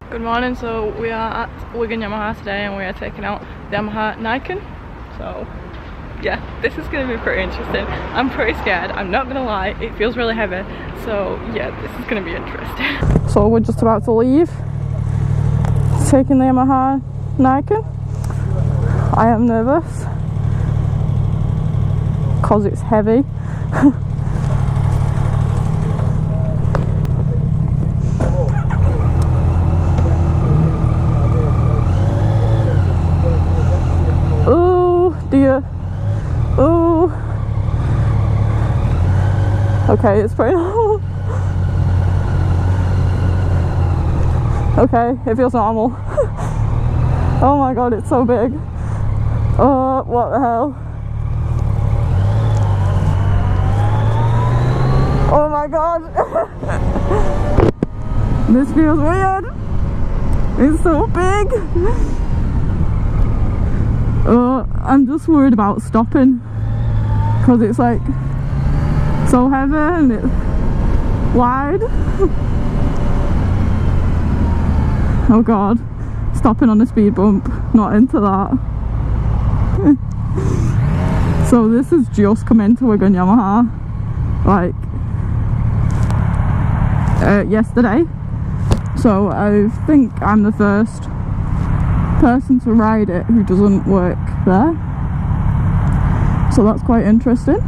Good morning. So we are at Wigan Yamaha today and we are taking out the Yamaha Niken. So yeah, this is going to be pretty interesting. I'm pretty scared, I'm not going to lie, it feels really heavy. So yeah, this is going to be interesting. So we're just about to leave, taking the Yamaha Niken. I am nervous because it's heavy. Dear. Oh. Okay, it's pretty normal. Okay, it feels normal. Oh my god, it's so big. Oh, what the hell? Oh my god. This feels weird. It's so big. I'm just worried about stopping because it's like so heavy and it's wide. Oh god, stopping on a speed bump, not into that. So this has just come into Wigan Yamaha like yesterday, so I think I'm the first person to ride it who doesn't work there, so that's quite interesting.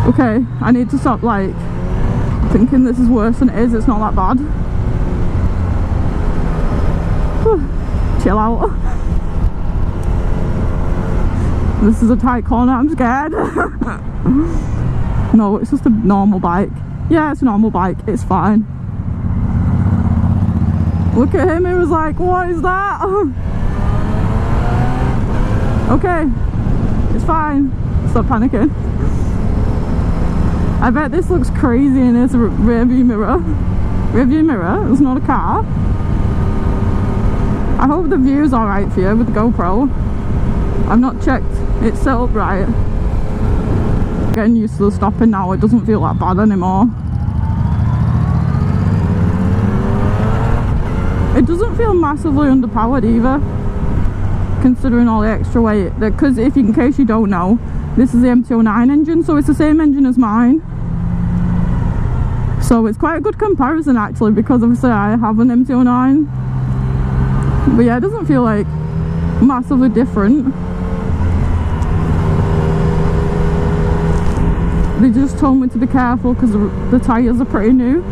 Okay, I need to stop like thinking this is worse than it is. It's not that bad. Whew. Chill out. This is a tight corner, I'm scared. No, it's just a normal bike. Yeah, it's a normal bike, it's fine. Look at him, he was like, what is that? Okay, it's fine. Stop panicking. I bet this looks crazy in this rear view mirror. Rear view mirror, it's not a car. I hope the view's alright for you with the GoPro. I've not checked it's set up right. Getting used to the stopping now, it doesn't feel that bad anymore. It doesn't feel massively underpowered either, considering all the extra weight. Because in case you don't know, this is the MT-09 engine, so it's the same engine as mine. So it's quite a good comparison actually, because obviously I have an MT-09. But yeah, it doesn't feel like massively different. They just told me to be careful because the tyres are pretty new,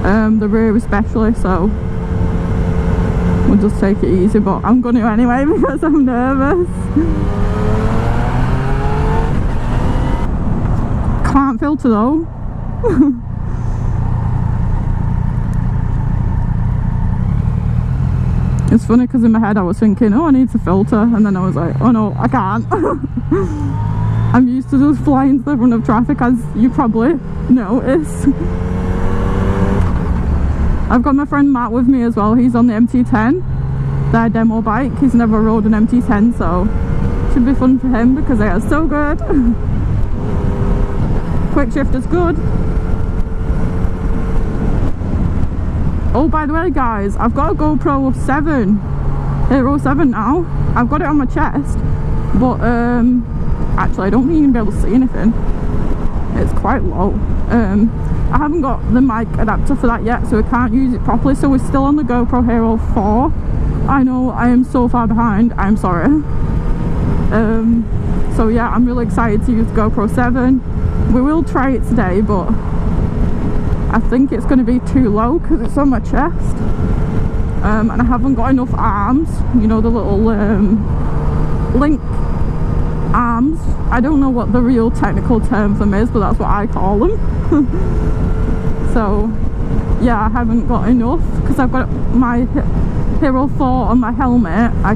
the rear especially, so we'll just take it easy, but I'm going to anyway because I'm nervous. Can't filter though. It's funny because in my head I was thinking, oh, I need to filter, and then I was like, oh no, I can't. I'm used to just flying to the front of traffic, as you probably notice. I've got my friend Matt with me as well. He's on the MT-10, their demo bike. He's never rode an MT-10, so it should be fun for him because they are so good. Quick shift is good. Oh, by the way guys, I've got a GoPro 7, Hero 7 now. I've got it on my chest, but actually I don't think you're going to be able to see anything. It's quite low. I haven't got the mic adapter for that yet, so I can't use it properly, so we're still on the GoPro Hero 4. I know I am so far behind, I'm sorry. So yeah, I'm really excited to use the GoPro 7. We will try it today, but I think it's going to be too low because it's on my chest. And I haven't got enough arms, you know, the little link arms. I don't know what the real technical term for them is, but that's what I call them. So yeah, I haven't got enough because I've got my Hero 4 on my helmet. I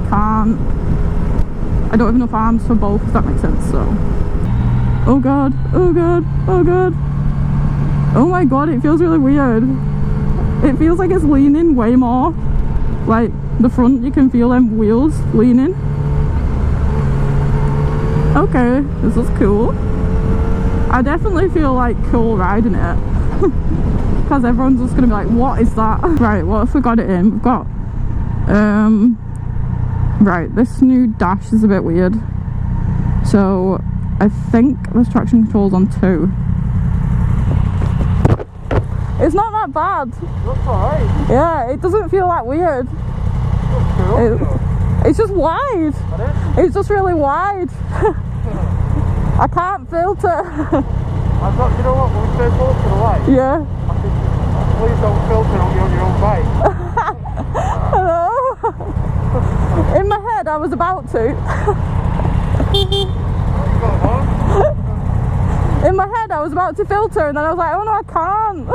don't have enough arms for both, if that makes sense. So oh god, oh god, oh god, oh my god, it feels really weird. It feels like it's leaning way more. Like the front, you can feel them wheels leaning. Okay, this is cool. I definitely feel like cool riding it. Because everyone's just gonna be like, what is that? Right, what if we got it in? We've got right, this new dash is a bit weird. So I think this traction control's on 2. It's not that bad. That's alright. Yeah, it doesn't feel that weird. It's just wide. It's just really wide. I can't filter. I've got, you know what, when we say filter to the light, Yeah. I think, please don't filter on your own bike. Hello. In my head, I was about to. In my head, I was about to filter, and then I was like, oh no, I can't. I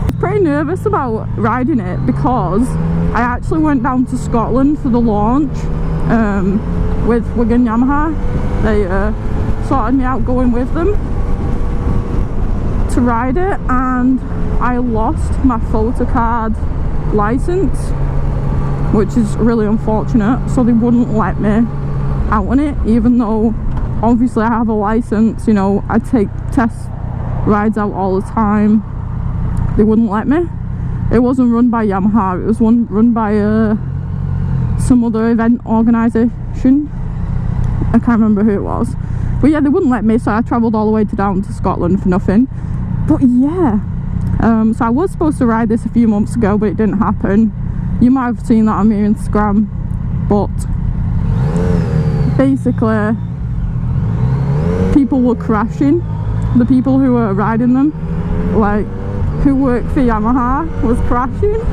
was pretty nervous about riding it because I actually went down to Scotland for the launch with Wigan Yamaha. They sorted me out going with them to ride it, and I lost my photocard license, which is really unfortunate. So they wouldn't let me out on it, even though obviously I have a license. You know, I take test rides out all the time. They wouldn't let me. It wasn't run by Yamaha, it was run by some other event organisation. I can't remember who it was, but yeah, they wouldn't let me, so I travelled all the way down to Scotland for nothing. But yeah, so I was supposed to ride this a few months ago, but it didn't happen. You might have seen that on my Instagram. But basically, people were crashing. The people who were riding them, like who worked for Yamaha, was crashing.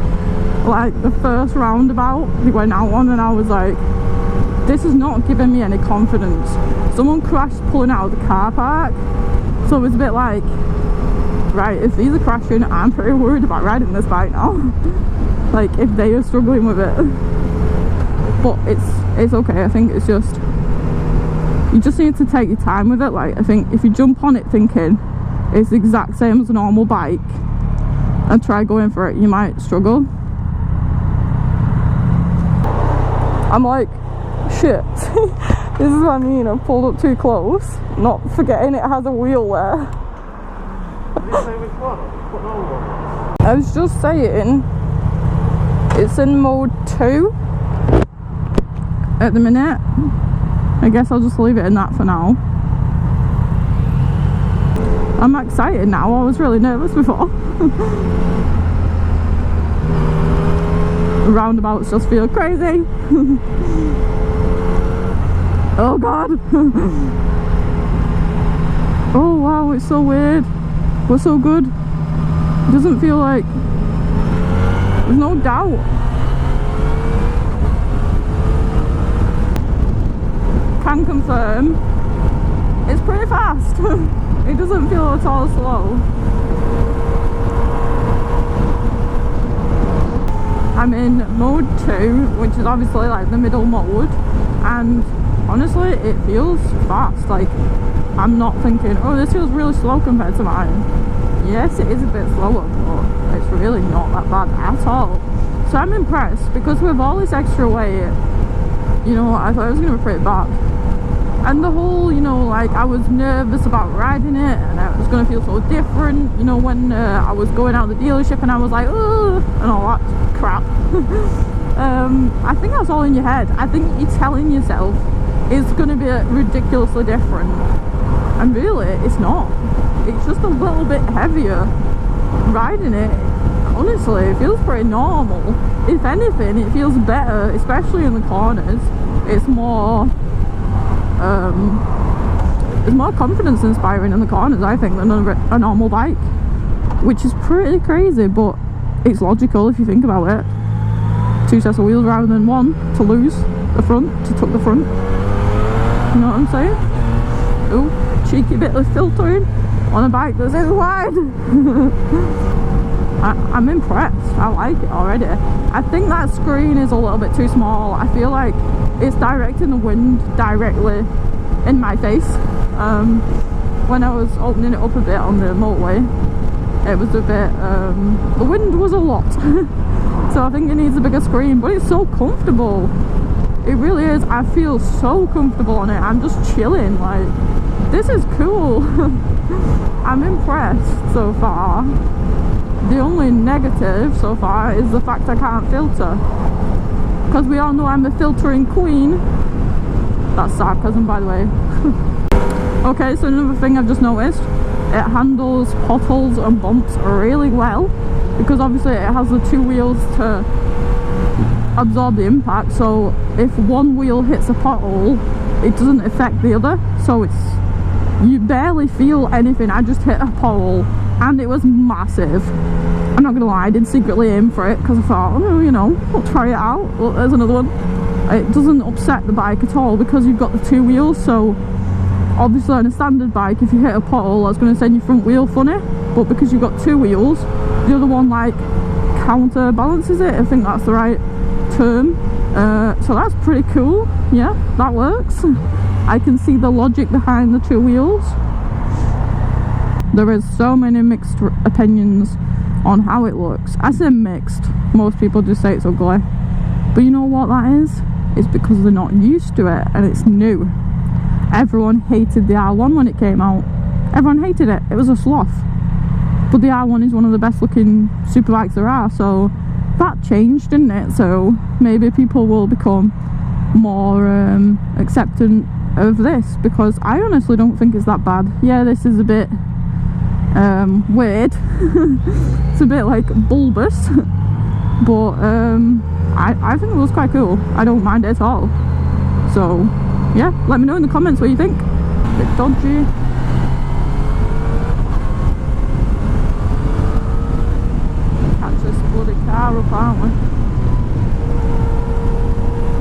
Like the first roundabout they went out on, and I was like, this is not giving me any confidence. Someone crashed pulling out of the car park, so it was a bit like, right, if these are crashing, I'm pretty worried about riding this bike now. Like if they are struggling with it. But it's okay. I think it's just, you just need to take your time with it. Like I think if you jump on it thinking it's the exact same as a normal bike and try going for it, you might struggle. I'm like, shit. This is what I mean, I pulled up too close, not forgetting it has a wheel there. Did you say which one? What one? I was just saying, it's in mode 2 at the minute. I guess I'll just leave it in that for now. I'm excited now, I was really nervous before. Roundabouts just feel crazy. Oh god. Oh wow, it's so weird but so good. It doesn't feel like, there's no doubt. Can confirm it's pretty fast. It doesn't feel at all slow. I'm in mode 2, which is obviously like the middle mode, and honestly it feels fast. Like I'm not thinking, oh this feels really slow compared to mine. Yes, it is a bit slower, but it's really not that bad at all. So I'm impressed, because with all this extra weight, you know, I thought it was going to be pretty bad. And the whole, you know, like I was nervous about riding it, and it was going to feel so different, you know, when I was going out of the dealership and I was like, oh, and all that crap. I think that's all in your head. I think you're telling yourself it's going to be ridiculously different, and really it's not. It's just a little bit heavier. Riding it, honestly, it feels pretty normal. If anything, it feels better, especially in the corners. It's more confidence inspiring in the corners, I think, than a normal bike, which is pretty crazy, but it's logical if you think about it. 2 sets of wheels rather than 1 to lose the front, to tuck the front. You know what I'm saying? Oh, cheeky bit of filtering on a bike that's this wide. I'm impressed. I like it already. I think that screen is a little bit too small. I feel like it's directing the wind directly in my face. When I was opening it up a bit on the motorway, it was a bit, the wind was a lot. So I think it needs a bigger screen, but it's so comfortable. It really is. I feel so comfortable on it. I'm just chilling, like, This is cool. I'm impressed so far. The only negative so far is the fact I can't filter, because we all know I'm a filtering queen. That's sarcasm, by the way. Okay, so another thing I've just noticed, it handles potholes and bumps really well, because obviously it has the two wheels to absorb the impact, so if one wheel hits a pothole, it doesn't affect the other, so you barely feel anything. I just hit a pothole and it was massive. I'm not gonna lie, I did secretly aim for it because I thought, oh, you know, I'll try it out. Well, there's another one. It doesn't upset the bike at all because you've got the two wheels, so obviously on a standard bike, if you hit a pothole, that's going to send your front wheel funny, but because you've got two wheels, the other one like counterbalances it. I think that's the right term. So that's pretty cool. Yeah, that works. I can see the logic behind the two wheels. There is so many mixed opinions on how it looks. I say mixed, most people just say it's ugly, but you know what that is? It's because they're not used to it and it's new. Everyone hated the R1 when it came out. Everyone hated it. It was a sloth. But the R1 is one of the best looking superbikes there are, so that changed, didn't it? So maybe people will become more acceptant of this, because I honestly don't think it's that bad. Yeah, this is a bit weird. It's a bit like bulbous, but I think it looks quite cool. I don't mind it at all. So yeah, let me know in the comments what you think. A bit dodgy. Catch this bloody car up, aren't we?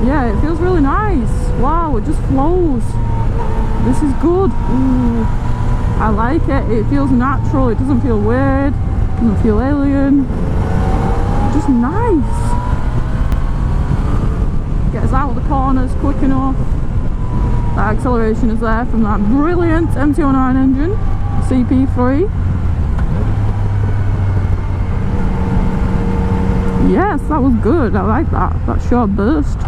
Yeah, it feels really nice. Wow, it just flows. This is good. Ooh, I like it. It feels natural. It doesn't feel weird. It doesn't feel alien. Just nice. Gets out of the corners quick enough. That acceleration is there from that brilliant MT-09 engine, CP3. Yes, that was good. I like that short burst.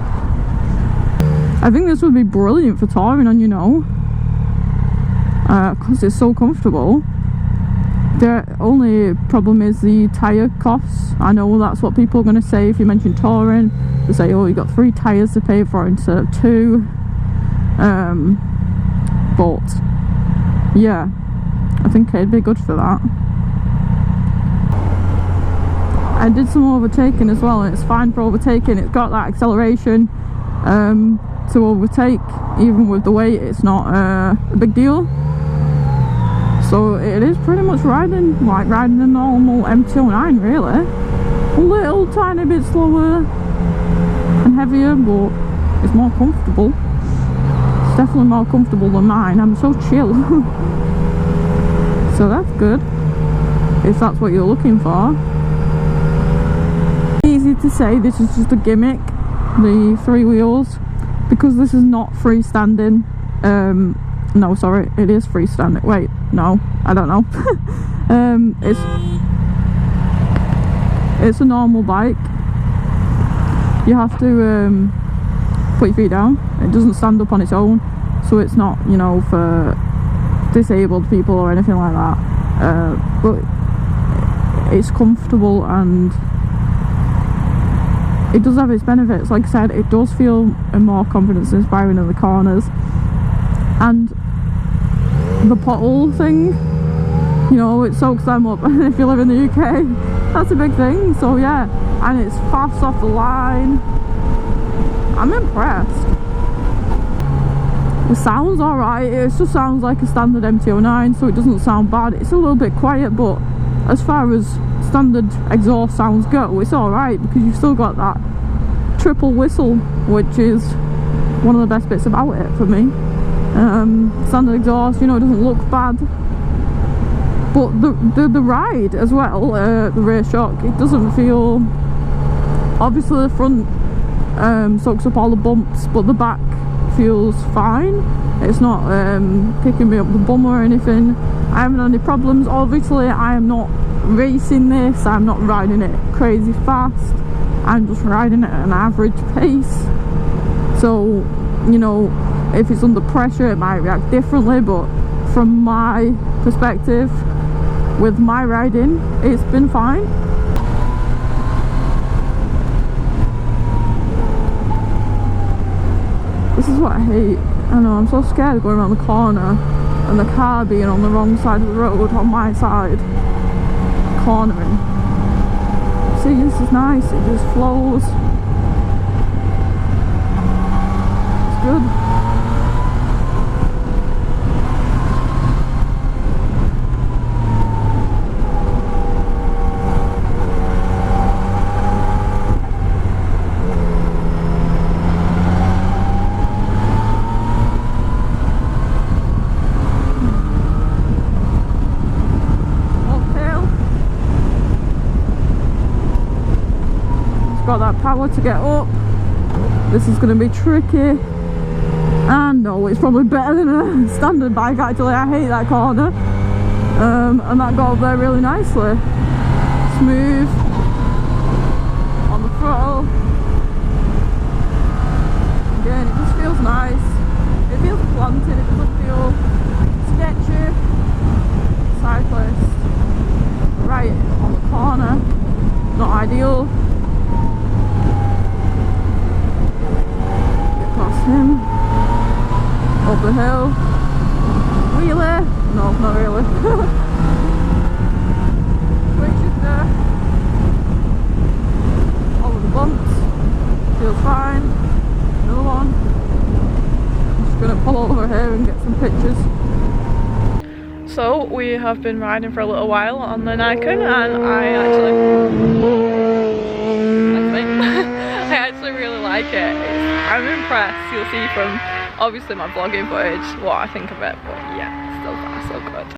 I think this would be brilliant for touring on, you know, because it's so comfortable. The only problem is the tyre costs. I know that's what people are going to say if you mention touring. They say, oh, you got 3 tyres to pay for instead of 2. But yeah, I think it'd be good for that. I did some overtaking as well, and it's fine for overtaking. It's got that acceleration to overtake. Even with the weight, it's not a big deal. So it is pretty much riding like riding a normal MT-09 really. A little tiny bit slower and heavier, but it's more comfortable. It's definitely more comfortable than mine. I'm so chill. So that's good, if that's what you're looking for. Easy to say this is just a gimmick, the 3 wheels, because this is not freestanding. No, sorry, it is freestanding. Wait, no, I don't know. It's a normal bike. You have to put your feet down. It doesn't stand up on its own, so it's not, you know, for disabled people or anything like that. But it's comfortable and it does have its benefits. Like I said, it does feel more confidence inspiring in the corners, and the pothole thing, you know, it soaks them up. And if you live in the UK, that's a big thing. So yeah, and it's fast off the line. I'm impressed. It sounds alright. It just sounds like a standard MT-09, so it doesn't sound bad. It's a little bit quiet, but as far as standard exhaust sounds go, it's alright, because you've still got that triple whistle, which is one of the best bits about it for me. Standard exhaust, you know, it doesn't look bad, but the ride as well, the rear shock, it doesn't feel, obviously the front soaks up all the bumps, but the back feels fine. It's not picking me up the bum or anything. I haven't had any problems. Obviously I am not racing this, I'm not riding it crazy fast, I'm just riding it at an average pace. So, you know, if it's under pressure it might react differently, but from my perspective with my riding, it's been fine. This is what I hate. I know, I'm so scared of going around the corner and the car being on the wrong side of the road, on my side, cornering. See, this is nice, it just flows. It's good. Got that power to get up. This is going to be tricky, and no, it's probably better than a standard bike actually. I hate that corner, and that got up there really nicely, smooth on the throttle. Again, it just feels nice, it feels planted, it doesn't feel sketchy. Cyclist right on the corner, not ideal. Him up the hill, wheelie, no, not really. Quick shifter, over the bumps, feels fine. Another one. I'm just gonna pull over here and get some pictures. So we have been riding for a little while on the Niken, and I actually really like it. I'm impressed. You'll see from obviously my vlogging footage what I think of it, but yeah, still far so good.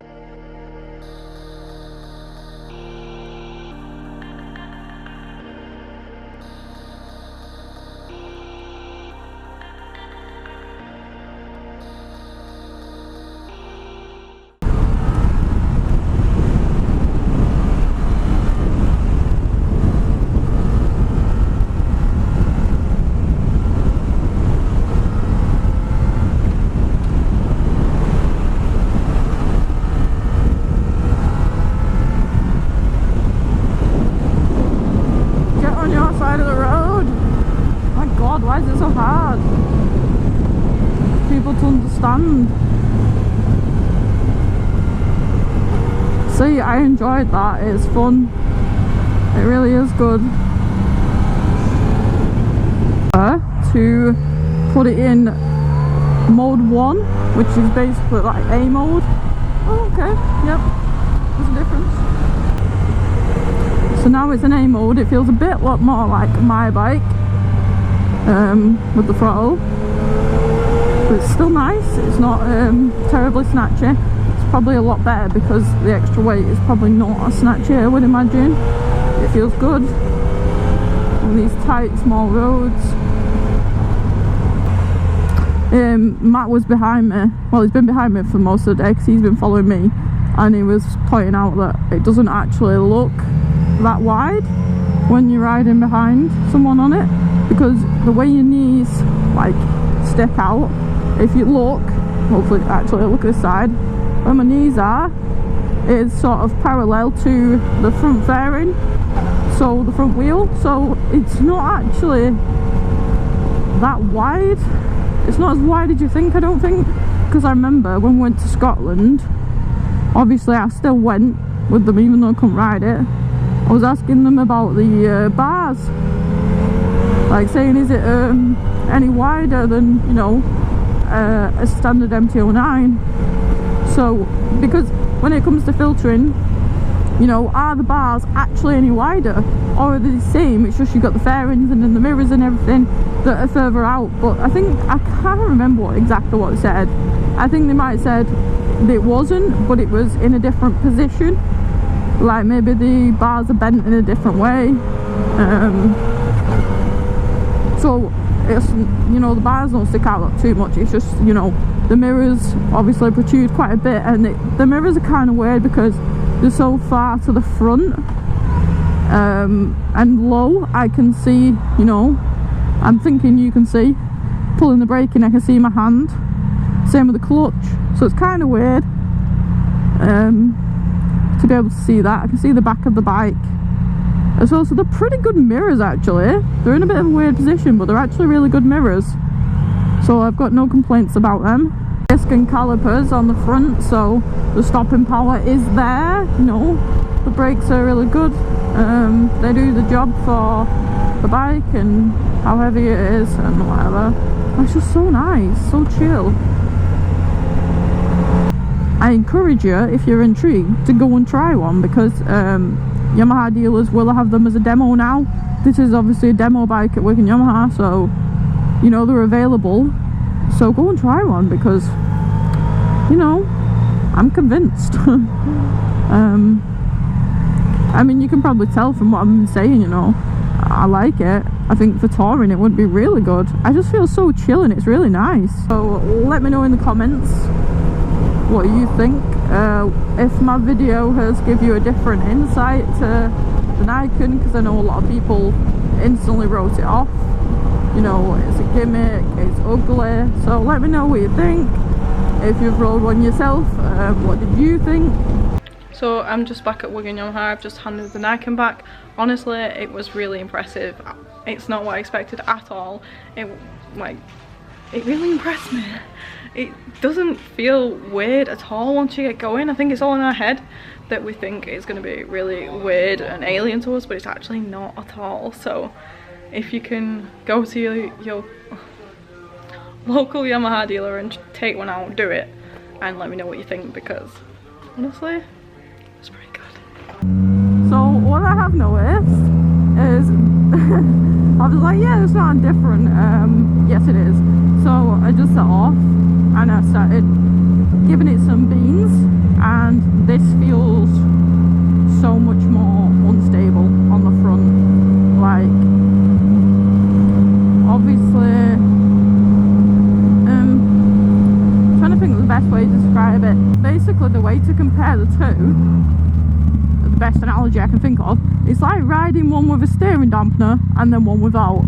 Side of the road. My god, why is it so hard? People to understand. See, I enjoyed that. It's fun. It really is good. To put it in mode 1, which is basically like A mode. Oh, okay. Yep. There's a difference. So now it's in A mode, it feels a bit more like my bike, with the throttle, but it's still nice. It's not terribly snatchy. It's probably a lot better because the extra weight is probably not as snatchy, I would imagine. It feels good on these tight small roads. Matt was behind me, well, he's been behind me for most of the day because he's been following me, and he was pointing out that it doesn't actually look that wide when you're riding behind someone on it, because the way your knees like stick out, if you look, hopefully actually look at this side, where my knees are is sort of parallel to the front fairing, so the front wheel, so it's not actually that wide. It's not as wide as you think, I don't think, because I remember when we went to Scotland, obviously I still went with them even though I couldn't ride it. I was asking them about the bars, like saying, is it any wider than, you know, a standard MT-09? So, because when it comes to filtering, you know, are the bars actually any wider, or are they the same? It's just you've got the fairings and then the mirrors and everything that are further out. But I think, I can't remember exactly what it said. I think they might have said that it wasn't, but it was in a different position. Like maybe the bars are bent in a different way. So it's, you know, the bars don't stick out too much. It's just, you know, the mirrors obviously protrude quite a bit, and the mirrors are kind of weird because they're so far to the front and low. I can see, you know, I'm thinking you can see, pulling the brake in, I can see my hand. Same with the clutch, so it's kind of weird. to be able to see that. I can see the back of the bike as well. So they're pretty good mirrors actually. They're in a bit of a weird position, but they're actually really good mirrors. So I've got no complaints about them. Disc and calipers on the front, so the stopping power is there. You know, the brakes are really good. They do the job for the bike and how heavy it is and whatever. It's just so nice, so chill. I encourage you, if you're intrigued, to go and try one, because Yamaha dealers will have them as a demo now. This is obviously a demo bike at Wigan Yamaha, so you know they're available. So go and try one, because you know, I'm convinced. I mean, you can probably tell from what I've been saying, you know, I like it. I think for touring it would be really good. I just feel so chill and it's really nice. So let me know in the comments what you think. If my video has given you a different insight to the Niken, because I know a lot of people instantly wrote it off. You know, it's a gimmick, it's ugly. So let me know what you think. If you've rode one yourself, what did you think? So I'm just back at Wigan Yamaha. I've just handed the Niken back. Honestly, it was really impressive. It's not what I expected at all. It really impressed me. It doesn't feel weird at all once you get going. I think it's all in our head that we think it's going to be really weird and alien to us, but it's actually not at all. So if you can go to your local Yamaha dealer and take one out, do it, and let me know what you think, because honestly, it's pretty good. So what I have noticed is I was like, yeah, it's not different. Yes it is. So I just set off and I started giving it some beans, and this feels so much more unstable on the front. Like, obviously, trying to think of the best way to describe it. Basically, the way to compare the two, the best analogy I can think of, it's like riding one with a steering dampener and then one without.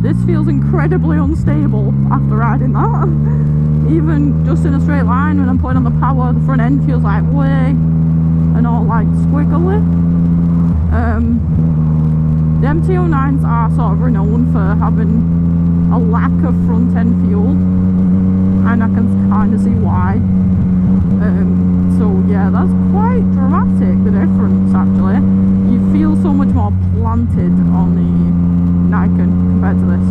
This feels incredibly unstable after riding that. Even just in a straight line, when I'm putting on the power, the front end feels like way and all like squiggly. The MT-09s are sort of renowned for having a lack of front end fuel, and I can kind of see why. So yeah, that's quite dramatic, the difference actually. You feel so much more planted on the Niken compared to this.